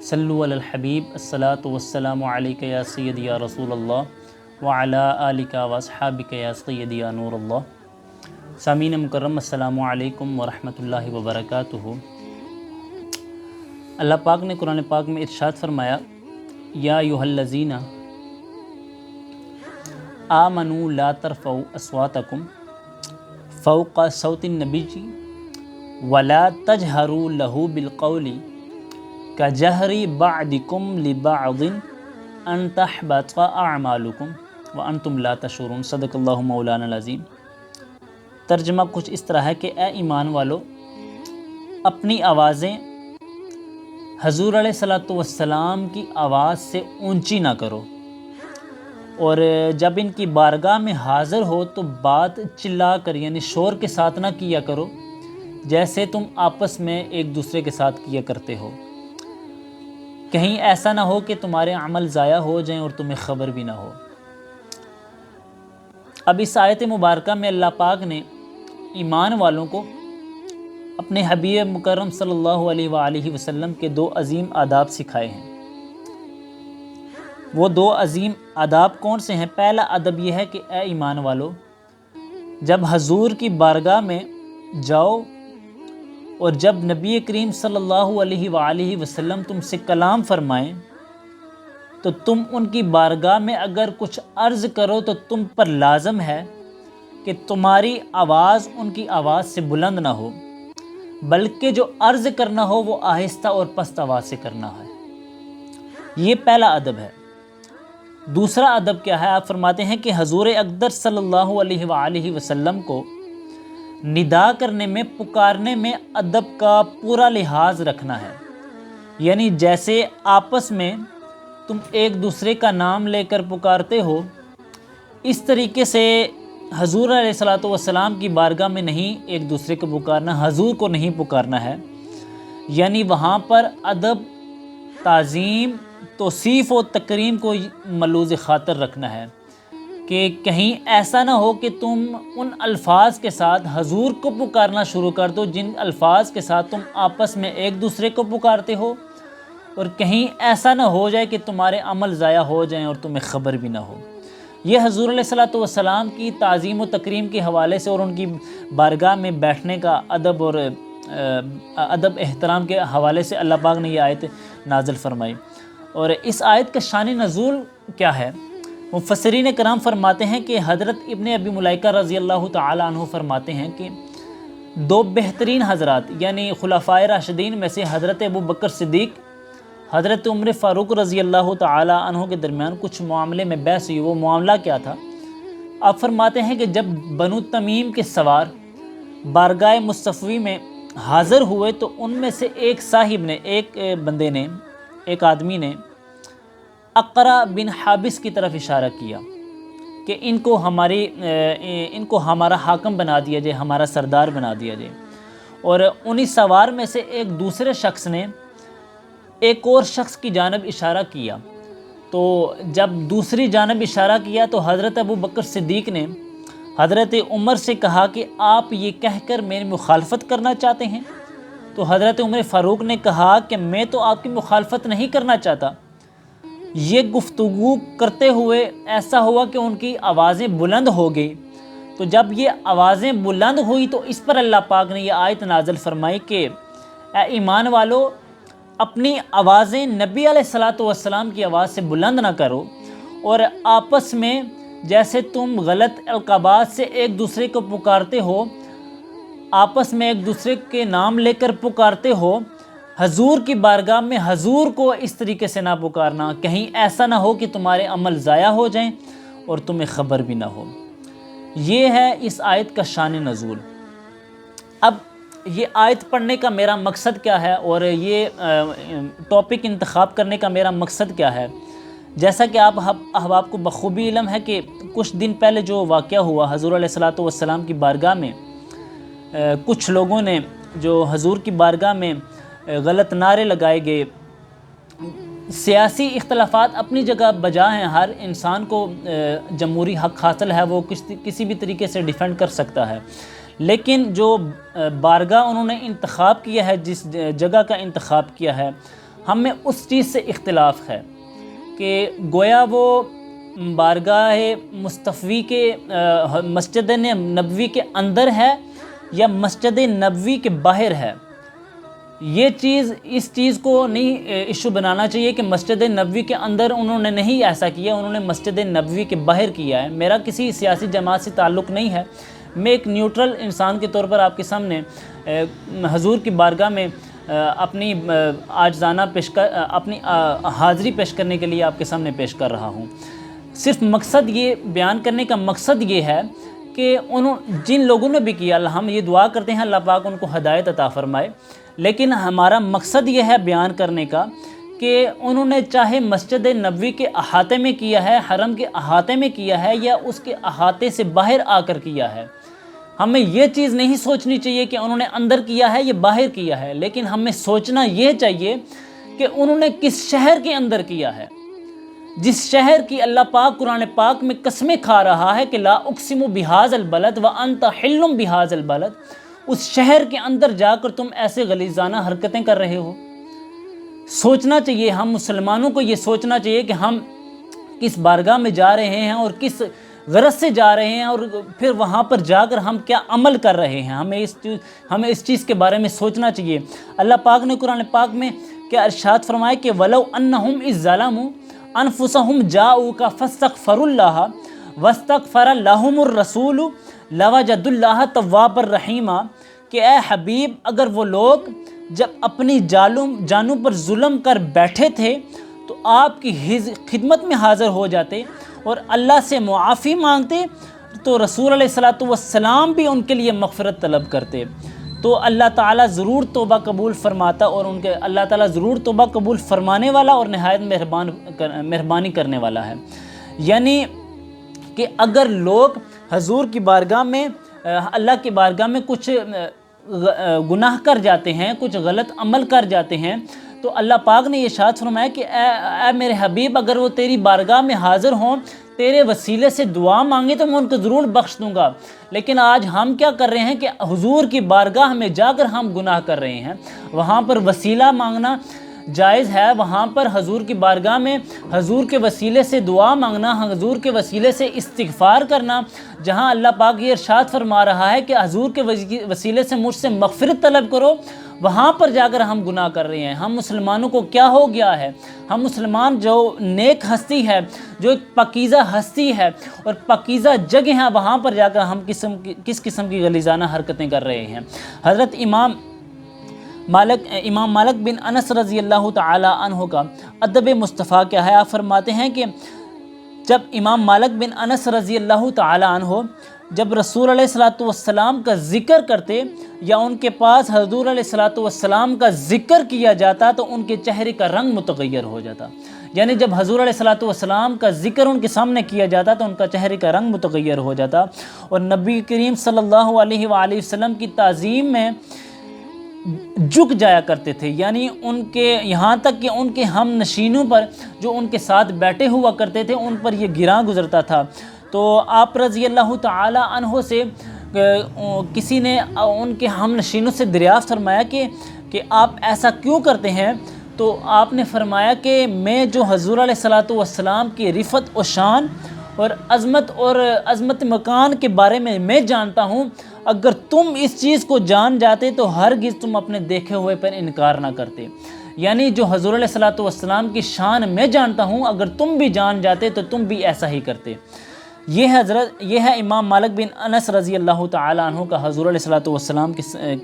صلو علی الحبیب الصلاۃ والسلام علیک یا سیدی یا رسول اللہ وعلی آلک واصحابک یا سیدی یا نور اللہ۔ سامعین مکرم، السلام علیکم ورحمۃ اللہ وبرکاتہ۔ اللہ پاک نے قرآن پاک میں ارشاد فرمایا، یا ایھا الذین آمنوا لا ترفعوا اصواتکم فوق صوت النبی ولا تجہروا لہ بالقول کجہر بعضکم لبعض ان تحبط اعمالکم وانتم لا تشعرون۔ صدق اللہ مولانا العظیم۔ ترجمہ کچھ اس طرح ہے کہ اے ایمان والو، اپنی آوازیں حضور علیہ الصلوۃ والسلام کی آواز سے اونچی نہ کرو، اور جب ان کی بارگاہ میں حاضر ہو تو بات چلا کر یعنی شور کے ساتھ نہ کیا کرو، جیسے تم آپس میں ایک دوسرے کے ساتھ کیا کرتے ہو، کہیں ایسا نہ ہو کہ تمہارے عمل ضائع ہو جائیں اور تمہیں خبر بھی نہ ہو۔ اب اس آیت مبارکہ میں اللہ پاک نے ایمان والوں کو اپنے حبیب مکرم صلی اللہ علیہ وآلہ وسلم کے دو عظیم آداب سکھائے ہیں۔ وہ دو عظیم آداب کون سے ہیں؟ پہلا ادب یہ ہے کہ اے ایمان والو، جب حضور کی بارگاہ میں جاؤ اور جب نبی کریم صلی اللہ علیہ وآلہ وسلم تم سے کلام فرمائیں تو تم ان کی بارگاہ میں اگر کچھ عرض کرو تو تم پر لازم ہے کہ تمہاری آواز ان کی آواز سے بلند نہ ہو، بلکہ جو عرض کرنا ہو وہ آہستہ اور پست آواز سے کرنا ہے۔ یہ پہلا ادب ہے۔ دوسرا ادب کیا ہے؟ آپ فرماتے ہیں کہ حضور اقدس صلی اللہ علیہ وآلہ وسلم کو ندا کرنے میں، پکارنے میں ادب کا پورا لحاظ رکھنا ہے، یعنی جیسے آپس میں تم ایک دوسرے کا نام لے کر پکارتے ہو، اس طریقے سے حضور علیہ الصلوۃ والسلام کی بارگاہ میں نہیں ایک دوسرے کو پکارنا، حضور کو نہیں پکارنا ہے، یعنی وہاں پر ادب، تعظیم، توصیف و تکریم کو ملوز خاطر رکھنا ہے کہ کہیں ایسا نہ ہو کہ تم ان الفاظ کے ساتھ حضور کو پکارنا شروع کر دو جن الفاظ کے ساتھ تم آپس میں ایک دوسرے کو پکارتے ہو، اور کہیں ایسا نہ ہو جائے کہ تمہارے عمل ضائع ہو جائیں اور تمہیں خبر بھی نہ ہو۔ یہ حضور علیہ الصلوۃ والسلام کی تعظیم و تکریم کے حوالے سے اور ان کی بارگاہ میں بیٹھنے کا ادب اور ادب احترام کے حوالے سے اللہ پاک نے یہ آیت نازل فرمائی۔ اور اس آیت کا شان نزول کیا ہے؟ مفسرین کرام فرماتے ہیں کہ حضرت ابن ابی ملائکہ رضی اللہ تعالی عنہ فرماتے ہیں کہ دو بہترین حضرات یعنی خلفائے راشدین میں سے حضرت ابو بکر صدیق، حضرت عمر فاروق رضی اللہ تعالی عنہ کے درمیان کچھ معاملے میں بحث ہوئی۔ وہ معاملہ کیا تھا؟ آپ فرماتے ہیں کہ جب بنو تمیم کے سوار بارگاہ مصطفی میں حاضر ہوئے تو ان میں سے ایک صاحب نے، ایک بندے نے، ایک آدمی نے اقرا بن حابس کی طرف اشارہ کیا کہ ان کو ہمارا حاکم بنا دیا جائے، ہمارا سردار بنا دیا جائے۔ اور انہی سوار میں سے ایک دوسرے شخص نے ایک اور شخص کی جانب اشارہ کیا، تو جب دوسری جانب اشارہ کیا تو حضرت ابو بکر صدیق نے حضرت عمر سے کہا کہ آپ یہ کہہ کر میری مخالفت کرنا چاہتے ہیں؟ تو حضرت عمر فاروق نے کہا کہ میں تو آپ کی مخالفت نہیں کرنا چاہتا۔ یہ گفتگو کرتے ہوئے ایسا ہوا کہ ان کی آوازیں بلند ہو گئی، تو جب یہ آوازیں بلند ہوئی تو اس پر اللہ پاک نے یہ آیت نازل فرمائی کہ اے ایمان والو، اپنی آوازیں نبی علیہ الصلوۃ والسلام کی آواز سے بلند نہ کرو، اور آپس میں جیسے تم غلط القابات سے ایک دوسرے کو پکارتے ہو، آپس میں ایک دوسرے کے نام لے کر پکارتے ہو، حضور کی بارگاہ میں حضور کو اس طریقے سے نہ پکارنا، کہیں ایسا نہ ہو کہ تمہارے عمل ضائع ہو جائیں اور تمہیں خبر بھی نہ ہو۔ یہ ہے اس آیت کا شان نزول۔ اب یہ آیت پڑھنے کا میرا مقصد کیا ہے اور یہ ٹاپک انتخاب کرنے کا میرا مقصد کیا ہے؟ جیسا کہ آپ احباب کو بخوبی علم ہے کہ کچھ دن پہلے جو واقعہ ہوا، حضور علیہ الصلوۃ والسلام کی بارگاہ میں کچھ لوگوں نے جو حضور کی بارگاہ میں غلط نعرے لگائے گئے۔ سیاسی اختلافات اپنی جگہ بجا ہیں، ہر انسان کو جمہوری حق حاصل ہے، وہ کسی بھی طریقے سے ڈیفینڈ کر سکتا ہے، لیکن جو بارگاہ انہوں نے انتخاب کیا ہے، جس جگہ کا انتخاب کیا ہے، ہمیں اس چیز سے اختلاف ہے کہ گویا وہ بارگاہ مصطفی کے مسجد نبوی کے اندر ہے یا مسجد نبوی کے باہر ہے۔ یہ چیز اس چیز کو نہیں ایشو بنانا چاہیے کہ مسجد نبوی کے اندر انہوں نے نہیں ایسا کیا، انہوں نے مسجد نبوی کے باہر کیا ہے۔ میرا کسی سیاسی جماعت سے تعلق نہیں ہے، میں ایک نیوٹرل انسان کے طور پر آپ کے سامنے حضور کی بارگاہ میں اپنی عاجزانہ اپنی حاضری پیش کرنے کے لیے آپ کے سامنے پیش کر رہا ہوں۔ صرف مقصد یہ بیان کرنے کا مقصد یہ ہے کہ جن لوگوں نے بھی کیا، ہم یہ دعا کرتے ہیں اللہ پاک ان کو ہدایت عطا فرمائے، لیکن ہمارا مقصد یہ ہے بیان کرنے کا کہ انہوں نے چاہے مسجد نبوی کے احاطے میں کیا ہے، حرم کے احاطے میں کیا ہے، یا اس کے احاطے سے باہر آ کر کیا ہے، ہمیں یہ چیز نہیں سوچنی چاہیے کہ انہوں نے اندر کیا ہے یا باہر کیا ہے، لیکن ہمیں سوچنا یہ چاہیے کہ انہوں نے کس شہر کے اندر کیا ہے، جس شہر کی اللہ پاک قرآن پاک میں قسمیں کھا رہا ہے کہ لا اقسم بہذا البلد وانت حل بہذا البلد، اس شہر کے اندر جا کر تم ایسے غلیظانہ حرکتیں کر رہے ہو۔ سوچنا چاہیے، ہم مسلمانوں کو یہ سوچنا چاہیے کہ ہم کس بارگاہ میں جا رہے ہیں اور کس غرض سے جا رہے ہیں، اور پھر وہاں پر جا کر ہم کیا عمل کر رہے ہیں، ہمیں اس چیز کے بارے میں سوچنا چاہیے۔ اللہ پاک نے قرآن پاک میں کیا ارشاد فرمایا کہ وَلَوْ أَنَّهُمْ إِذْ ظَلَمُوا أَنفُسَهُمْ جَاءُوكَ فَاسْتَغْفَرُوا اللَّهَ وَاسْتَغْفَرَ لَهُمُ الرَّسُولُ لَوَجَدُوا اللَّهَ تَوَّابًا رَحِيمًا، کہ اے حبیب اگر وہ لوگ جب اپنی جانوں پر ظلم کر بیٹھے تھے تو آپ کی خدمت میں حاضر ہو جاتے اور اللہ سے معافی مانگتے، تو رسول علیہ الصلوۃ والسلام بھی ان کے لیے مغفرت طلب کرتے، تو اللہ تعالیٰ ضرور توبہ قبول فرماتا، اور اللہ تعالیٰ ضرور توبہ قبول فرمانے والا اور نہایت مہربانی کرنے والا ہے۔ یعنی کہ اگر لوگ حضور کی بارگاہ میں اللہ کی بارگاہ میں کچھ گناہ کر جاتے ہیں، کچھ غلط عمل کر جاتے ہیں، تو اللہ پاک نے یہ ارشاد فرمایا کہ اے میرے حبیب اگر وہ تیری بارگاہ میں حاضر ہوں، تیرے وسیلے سے دعا مانگے تو میں ان کو ضرور بخش دوں گا۔ لیکن آج ہم کیا کر رہے ہیں کہ حضور کی بارگاہ میں جا کر ہم گناہ کر رہے ہیں، وہاں پر وسیلہ مانگنا جائز ہے، وہاں پر حضور کی بارگاہ میں حضور کے وسیلے سے دعا مانگنا، حضور کے وسیلے سے استغفار کرنا، جہاں اللہ پاک یہ ارشاد فرما رہا ہے کہ حضور کے وسیلے سے مجھ سے مغفرت طلب کرو، وہاں پر جا کر ہم گناہ کر رہے ہیں۔ ہم مسلمانوں کو کیا ہو گیا ہے؟ ہم مسلمان جو نیک ہستی ہے، جو ایک پاکیزہ ہستی ہے اور پاکیزہ جگہ ہے، وہاں پر جا کر ہم کس قسم کی غلیظانہ حرکتیں کر رہے ہیں۔ حضرت امام مالک بن انس رضی اللہ تعالی عنہ کا ادب مصطفیٰ کیا ہے؟ آپ فرماتے ہیں کہ جب امام مالک بن انس رضی اللہ تعالی عنہ جب رسول علیہ الصلوۃ والسلام کا ذکر کرتے یا ان کے پاس حضور علیہ الصلوۃ والسلام کا ذکر کیا جاتا تو ان کے چہرے کا رنگ متغیر ہو جاتا، یعنی جب حضور علیہ الصلوۃ والسلام کا ذکر ان کے سامنے کیا جاتا تو ان کا چہرے کا رنگ متغیر ہو جاتا، اور نبی کریم صلی اللہ علیہ وآلہ وسلم کی تعظیم میں جھک جایا کرتے تھے، یعنی ان کے یہاں تک کہ ان کے ہم نشینوں پر جو ان کے ساتھ بیٹھے ہوا کرتے تھے ان پر یہ گراں گزرتا تھا۔ تو آپ رضی اللہ تعالی عنہ سے کسی نے ان کے ہم نشینوں سے دریافت فرمایا کہ آپ ایسا کیوں کرتے ہیں؟ تو آپ نے فرمایا کہ میں جو حضور علیہ الصلوۃ والسلام کی رفعت و شان اور عظمت مکان کے بارے میں جانتا ہوں، اگر تم اس چیز کو جان جاتے تو ہرگز تم اپنے دیکھے ہوئے پر انکار نہ کرتے، یعنی جو حضور علیہ الصلوۃ والسلام کی شان میں جانتا ہوں، اگر تم بھی جان جاتے تو تم بھی ایسا ہی کرتے۔ یہ ہے امام مالک بن انس رضی اللہ تعالی عنہ کا حضور علیہ الصلوۃ والسلام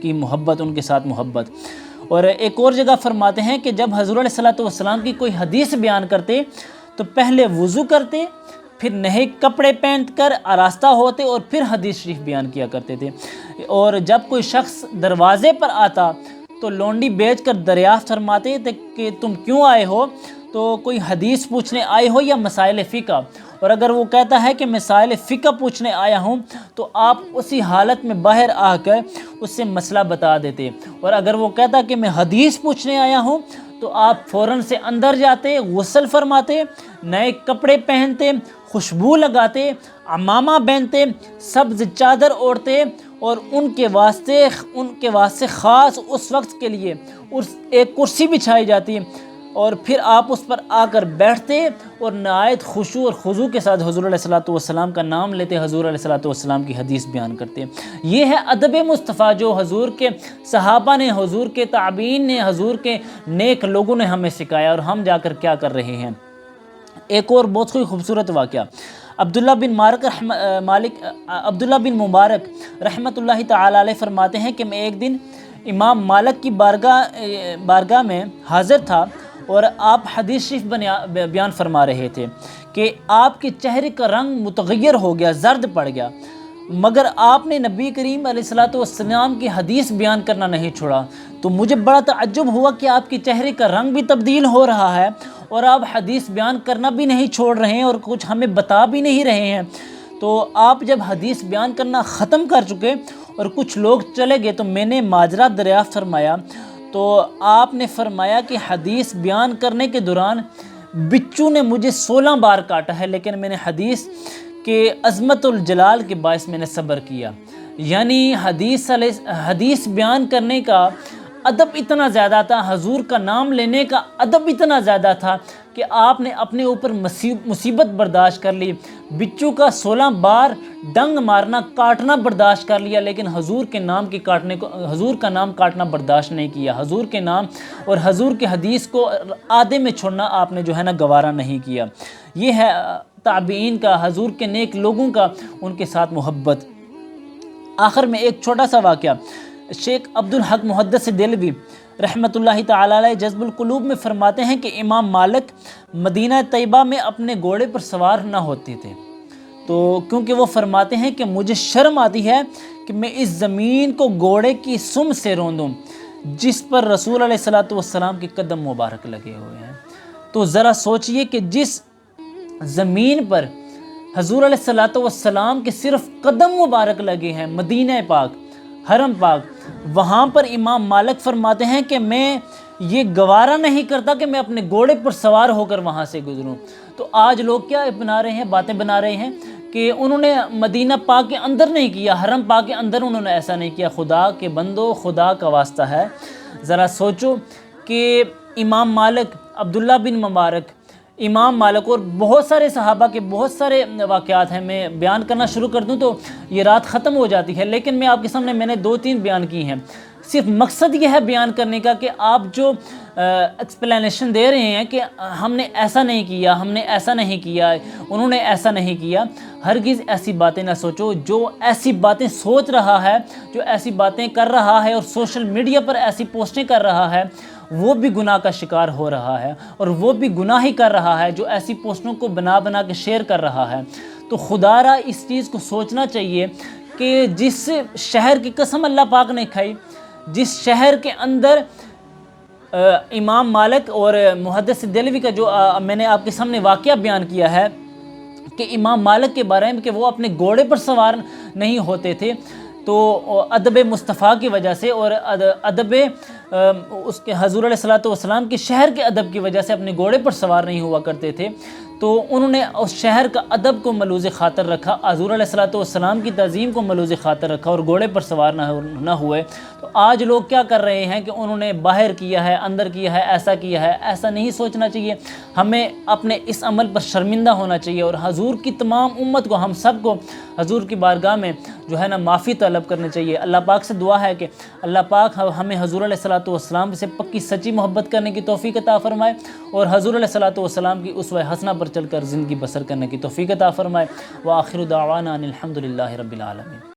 کی محبت، ان کے ساتھ محبت۔ اور ایک اور جگہ فرماتے ہیں کہ جب حضور علیہ الصلوۃ والسلام کی کوئی حدیث بیان کرتے تو پہلے وضو کرتے، پھر نئے کپڑے پہن کر آراستہ ہوتے اور پھر حدیث شریف بیان کیا کرتے تھے، اور جب کوئی شخص دروازے پر آتا تو لونڈی بیچ کر دریافت فرماتے تھے کہ تم کیوں آئے ہو؟ تو کوئی حدیث پوچھنے آئے ہو یا مسائل فقہ؟ اور اگر وہ کہتا ہے کہ مسائل فقہ پوچھنے آیا ہوں تو آپ اسی حالت میں باہر آ کر اس سے مسئلہ بتا دیتے، اور اگر وہ کہتا کہ میں حدیث پوچھنے آیا ہوں تو آپ فوراً سے اندر جاتے، غسل فرماتے، نئے کپڑے پہنتے، خوشبو لگاتے، عمامہ پہنتے، سبز چادر اوڑھتے، اور ان کے واسطے خاص اس وقت کے لیے ایک کرسی بچھائی جاتی ہے، اور پھر آپ اس پر آ کر بیٹھتے اور نہایت خشوع اور خضوع کے ساتھ حضور علیہ الصلوۃ والسلام کا نام لیتے، حضور علیہ الصلوۃ والسلام کی حدیث بیان کرتے۔ یہ ہے ادب مصطفیٰ جو حضور کے صحابہ نے، حضور کے تابعین نے، حضور کے نیک لوگوں نے ہمیں سکھایا، اور ہم جا کر کیا کر رہے ہیں۔ ایک اور بہت ہی خوبصورت واقعہ، عبداللہ بن مبارک رحمۃ اللہ تعالی علیہ فرماتے ہیں کہ میں ایک دن امام مالک کی بارگاہ میں حاضر تھا، اور آپ حدیث شریف بیان فرما رہے تھے کہ آپ کے چہرے کا رنگ متغیر ہو گیا، زرد پڑ گیا، مگر آپ نے نبی کریم علیہ الصلوۃ والسلام کی حدیث بیان کرنا نہیں چھوڑا۔ تو مجھے بڑا تعجب ہوا کہ آپ کے چہرے کا رنگ بھی تبدیل ہو رہا ہے اور آپ حدیث بیان کرنا بھی نہیں چھوڑ رہے ہیں اور کچھ ہمیں بتا بھی نہیں رہے ہیں۔ تو آپ جب حدیث بیان کرنا ختم کر چکے اور کچھ لوگ چلے گئے تو میں نے ماجرا دریافت فرمایا، تو آپ نے فرمایا کہ حدیث بیان کرنے کے دوران بچو نے مجھے 16 بار کاٹا ہے، لیکن میں نے حدیث کے عظمت الجلال کے باعث میں نے صبر کیا۔ یعنی حدیث بیان کرنے کا ادب اتنا زیادہ تھا، حضور کا نام لینے کا ادب اتنا زیادہ تھا کہ آپ نے اپنے اوپر مصیبت برداشت کر لی، بچو کا 16 بار ڈنگ مارنا، کاٹنا برداشت کر لیا، لیکن حضور کا نام کاٹنا برداشت نہیں کیا۔ حضور کے نام اور حضور کے حدیث کو آدھے میں چھوڑنا آپ نے جو ہے نا گوارا نہیں کیا۔ یہ ہے تابعین کا، حضور کے نیک لوگوں کا، ان کے ساتھ محبت۔ آخر میں ایک چھوٹا سا واقعہ، شیخ عبدالحق محدث دہلوی رحمۃ اللہ تعالی علیہ جذب القلوب میں فرماتے ہیں کہ امام مالک مدینہ طیبہ میں اپنے گھوڑے پر سوار نہ ہوتے تھے، تو کیونکہ وہ فرماتے ہیں کہ مجھے شرم آتی ہے کہ میں اس زمین کو گھوڑے کی سم سے روندوں جس پر رسول علیہ الصلوۃ والسلام کے قدم مبارک لگے ہوئے ہیں۔ تو ذرا سوچئے کہ جس زمین پر حضور علیہ الصلوۃ والسلام کے صرف قدم مبارک لگے ہیں، مدینہ پاک، حرم پاک، وہاں پر امام مالک فرماتے ہیں کہ میں یہ گوارا نہیں کرتا کہ میں اپنے گھوڑے پر سوار ہو کر وہاں سے گزروں۔ تو آج لوگ کیا بنا رہے ہیں، باتیں بنا رہے ہیں کہ انہوں نے مدینہ پاک کے اندر نہیں کیا، حرم پاک کے اندر انہوں نے ایسا نہیں کیا۔ خدا کے بندو، خدا کا واسطہ ہے، ذرا سوچو کہ امام مالک، عبداللہ بن مبارک، امام مالک اور بہت سارے صحابہ کے بہت سارے واقعات ہیں، میں بیان کرنا شروع کر دوں تو یہ رات ختم ہو جاتی ہے، لیکن میں آپ کے سامنے میں نے 2-3 بیان کی ہیں۔ صرف مقصد یہ ہے بیان کرنے کا کہ آپ جو ایکسپلینیشن دے رہے ہیں کہ ہم نے ایسا نہیں کیا، ہم نے ایسا نہیں کیا، انہوں نے ایسا نہیں کیا، ہرگز ایسی باتیں نہ سوچو۔ جو ایسی باتیں سوچ رہا ہے، جو ایسی باتیں کر رہا ہے اور سوشل میڈیا پر ایسی پوسٹیں کر رہا ہے، وہ بھی گناہ کا شکار ہو رہا ہے، اور وہ بھی گناہ ہی کر رہا ہے جو ایسی پوسٹوں کو بنا کے شیئر کر رہا ہے۔ تو خدا را اس چیز کو سوچنا چاہیے کہ جس شہر کی قسم اللہ پاک نے کھائی، جس شہر کے اندر امام مالک اور محدث دہلوی کا جو میں نے آپ کے سامنے واقعہ بیان کیا ہے کہ امام مالک کے بارے میں کہ وہ اپنے گھوڑے پر سوار نہیں ہوتے تھے، تو ادب مصطفیٰ کی وجہ سے اور ادب اس کے حضور علیہ الصلوۃ والسلام کے شہر کے ادب کی وجہ سے اپنے گھوڑے پر سوار نہیں ہوا کرتے تھے، تو انہوں نے اس شہر کا ادب کو ملوز خاطر رکھا، حضور علیہ الصلوۃ والسلام کی تعظیم کو ملوز خاطر رکھا اور گھوڑے پر سوار نہ ہوئے۔ تو آج لوگ کیا کر رہے ہیں کہ انہوں نے باہر کیا ہے، اندر کیا ہے، ایسا کیا ہے، ایسا نہیں سوچنا چاہیے۔ ہمیں اپنے اس عمل پر شرمندہ ہونا چاہیے، اور حضور کی تمام امت کو، ہم سب کو حضور کی بارگاہ میں جو ہے نا معافی طلب کرنی چاہیے۔ اللہ پاک سے دعا ہے کہ اللہ پاک ہمیں حضور علیہ الصلوۃ والسلام سے پکی سچی محبت کرنے کی توفیق عطا فرمائے، اور حضور علیہ الصلوۃ والسلام کی اسوہ حسنہ پر چل کر زندگی بسر کرنے کی توفیق عطا فرمائے۔ وآخر دعوانا ان الحمد للہ رب العالمین۔